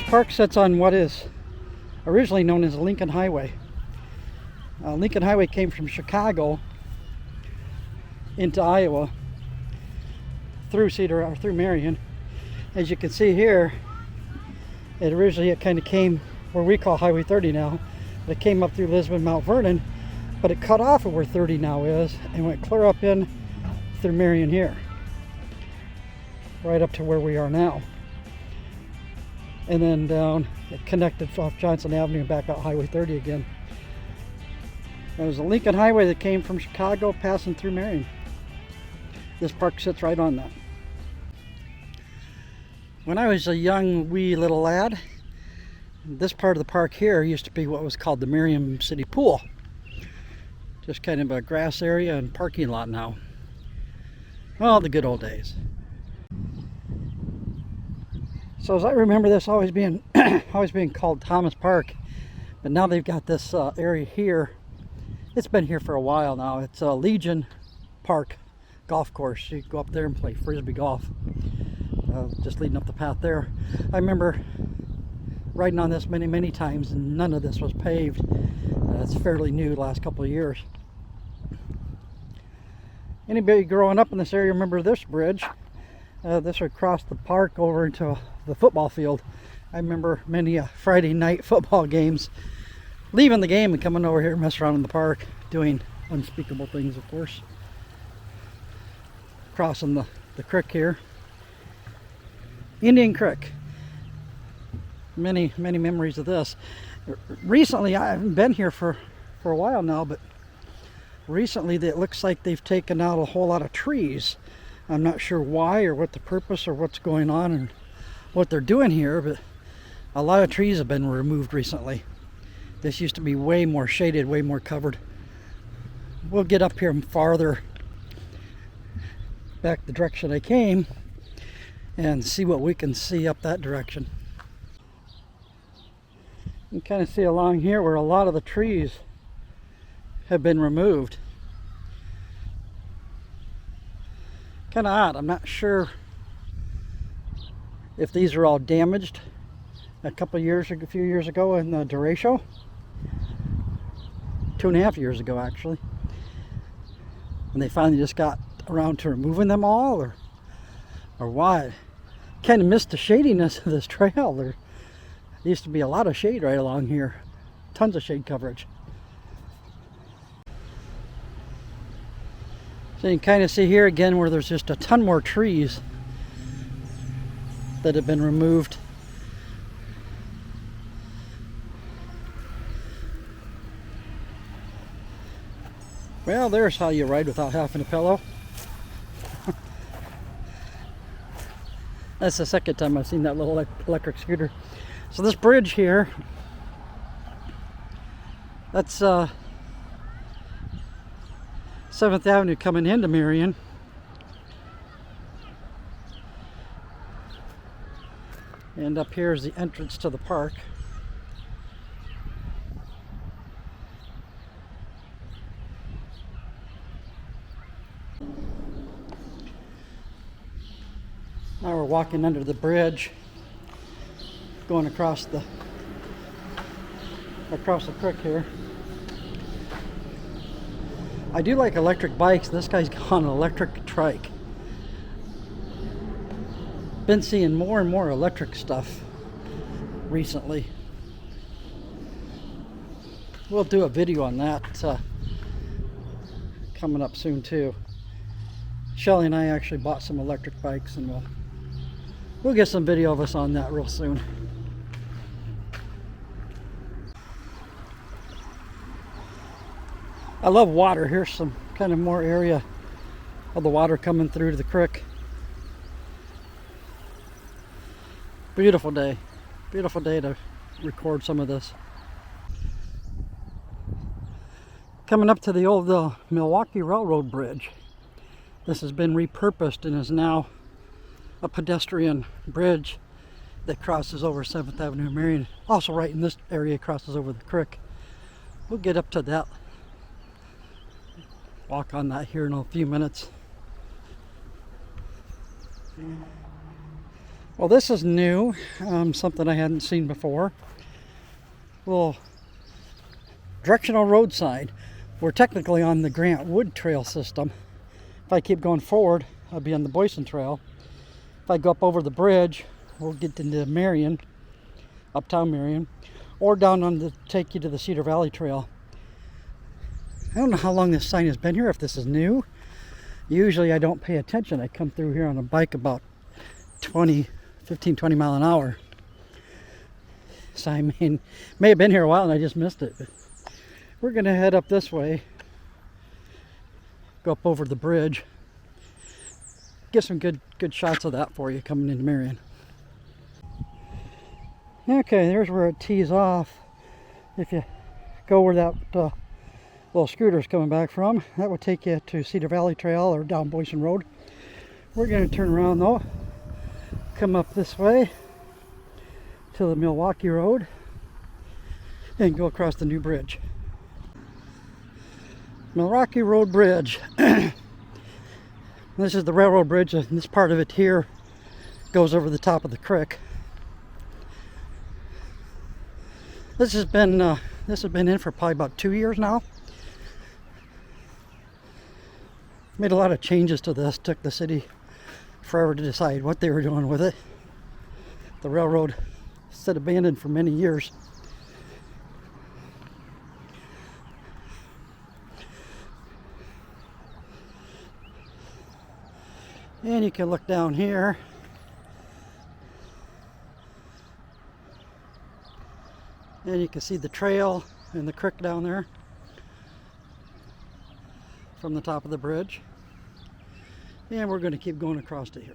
park sits on what is originally known as Lincoln Highway. Lincoln Highway came from Chicago into Iowa through Marion. As you can see here, it kind of came where we call Highway 30 now. It came up through Lisbon, Mount Vernon, but it cut off of where 30 now is and went clear up in through Marion here, right up to where we are now. And then down, it connected off Johnson Avenue and back out Highway 30 again. It was a Lincoln Highway that came from Chicago passing through Marion. This park sits right on that. When I was a young wee little lad, this part of the park here used to be what was called the Merriam City Pool. Just kind of a grass area and parking lot now. Well, the good old days. So as I remember this always being called Thomas Park, but now they've got this area here. It's been here for a while now. It's a Legion Park golf course. You go up there and play frisbee golf. Just leading up the path there. I remember riding on this many times, and none of this was paved. It's fairly new, the last couple of years. Anybody growing up in this area remember this bridge? This would cross the park over into the football field. I remember many Friday night football games, leaving the game and coming over here and messing around in the park, doing unspeakable things, of course. Crossing the creek here. Indian Creek. Many memories of this. Recently, I haven't been here for a while now, but recently it looks like they've taken out a whole lot of trees. I'm not sure why or what the purpose or what's going on and what they're doing here, but a lot of trees have been removed recently. This used to be way more shaded, way more covered. We'll get up here farther back the direction I came and see what we can see up that direction. You can kind of see along here where a lot of the trees have been removed. Kind of odd. I'm not sure if these are all damaged a few years ago in the derecho. 2.5 years ago, actually. And they finally just got around to removing them all, or why? Kind of missed the shadiness of this trail. There used to be a lot of shade right along here. Tons of shade coverage. So you can kind of see here again where there's just a ton more trees that have been removed. Well, there's how you ride without having a pillow. That's the second time I've seen that little electric scooter. So this bridge here, that's 7th Avenue coming into Marion. And up here is the entrance to the park. Now we're walking under the bridge, going across the creek here. I do like electric bikes. This guy's on an electric trike. Been seeing more and more electric stuff recently. We'll do a video on that coming up soon too. Shelly and I actually bought some electric bikes, and we'll get some video of us on that real soon. I love water. Here's some kind of more area of the water coming through to the creek. Beautiful day. Beautiful day to record some of this. Coming up to the old Milwaukee Railroad Bridge. This has been repurposed and is now a pedestrian bridge that crosses over 7th Avenue in Marion. Also right in this area crosses over the creek. We'll get up to that. Walk on that here in a few minutes. Well, this is new, something I hadn't seen before. Little directional road sign. We're technically on the Grant Wood Trail system. If I keep going forward, I'll be on the Boysen Trail. If I go up over the bridge, we'll get into Marion, uptown Marion, or down on the take you to the Cedar Valley Trail. I don't know how long this sign has been here, if this is new. Usually I don't pay attention. I come through here on a bike about 15, 20 mile an hour. So I mean, may have been here a while and I just missed it. But we're gonna head up this way, go up over the bridge, get some good shots of that for you coming into Marion. Okay, there's where it tees off. If you go where that little scooter's coming back from, that would take you to Cedar Valley Trail or down Boysen Road. We're gonna turn around though, come up this way to the Milwaukee Road and go across the new bridge. Milwaukee Road Bridge. This is the railroad bridge, and this part of it here goes over the top of the creek. This has been in for probably about 2 years now. Made a lot of changes to this. Took the city forever to decide what they were doing with it. The railroad sat abandoned for many years. And you can look down here. And you can see the trail and the creek down there from the top of the bridge. And we're going to keep going across to here.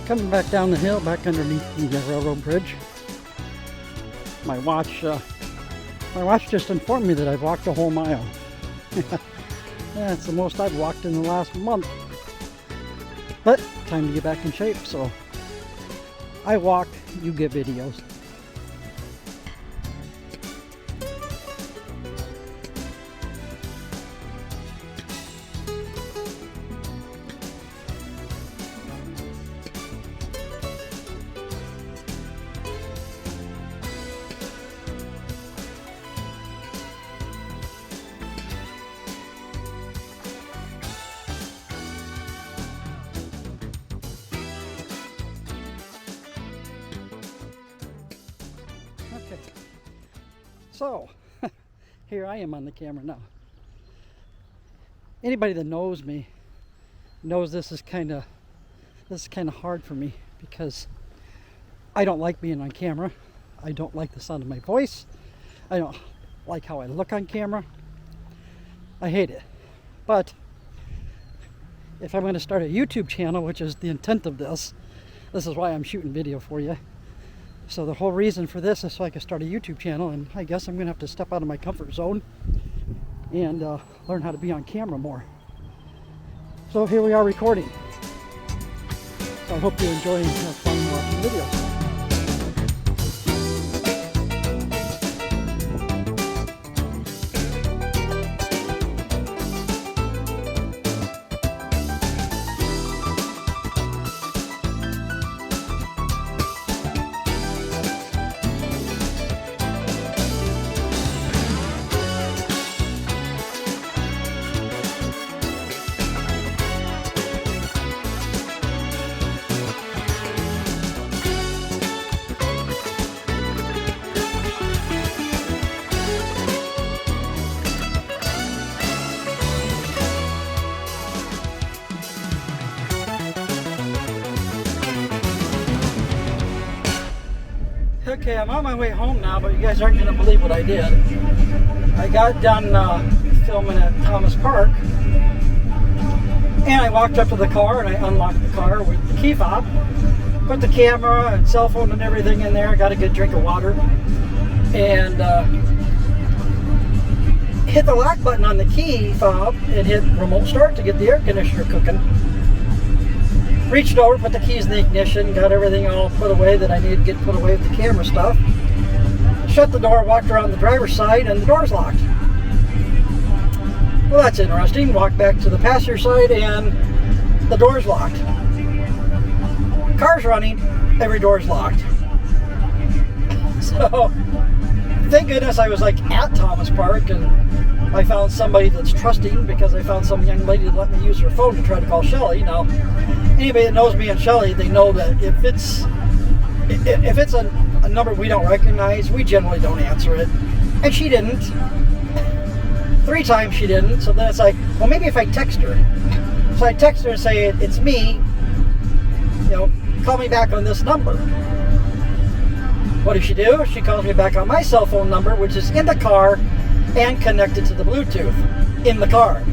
Coming back down the hill, back underneath the railroad bridge. My watch just informed me that I've walked a whole mile. That's the most I've walked in the last month. But time to get back in shape, so I walk, you get videos. Okay, so here I am on the camera now. Anybody that knows me knows this is kind of hard for me because I don't like being on camera. I don't like the sound of my voice. I don't like how I look on camera. I hate it. But if I'm going to start a YouTube channel, which is the intent of this is why I'm shooting video for you. So the whole reason for this is so I can start a YouTube channel, and I guess I'm going to have to step out of my comfort zone and learn how to be on camera more. So here we are recording. So I hope you enjoy and have fun watching the videos. Okay, I'm on my way home now, but you guys aren't going to believe what I did. I got done filming at Thomas Park, and I walked up to the car and I unlocked the car with the key fob, put the camera and cell phone and everything in there, got a good drink of water, and hit the lock button on the key fob and hit remote start to get the air conditioner cooking. Reached over, put the keys in the ignition, got everything all put away that I needed to get put away with the camera stuff. Shut the door, walked around the driver's side, and the door's locked. Well, that's interesting. Walked back to the passenger side, and the door's locked. Car's running, every door's locked. So, thank goodness I was like at Thomas Park, and I found somebody that's trusting, because I found some young lady that let me use her phone to try to call Shelly. Now, anybody that knows me and Shelly, they know that if it's a number we don't recognize, we generally don't answer it. And she didn't. 3 times she didn't. So then it's like, well, maybe if I text her. So I text her and say, it's me, call me back on this number. What does she do? She calls me back on my cell phone number, which is in the car and connected to the Bluetooth in the car.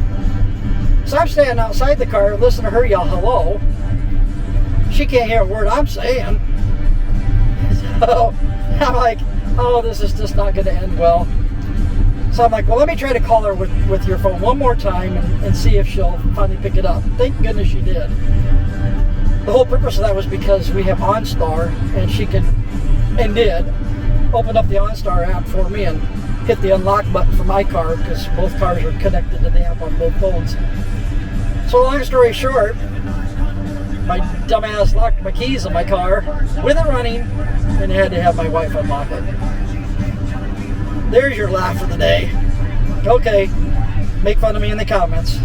So I'm standing outside the car, listening to her yell hello. She can't hear a word I'm saying. So I'm like, oh, this is just not going to end well. So I'm like, well, let me try to call her with your phone one more time and see if she'll finally pick it up. Thank goodness she did. The whole purpose of that was because we have OnStar, and she could, and did, open up the OnStar app for me and hit the unlock button for my car, because both cars are connected to the app on both phones. So long story short, my dumbass locked my keys in my car with it running, and had to have my wife unlock it. There's your laugh of the day. Okay, make fun of me in the comments.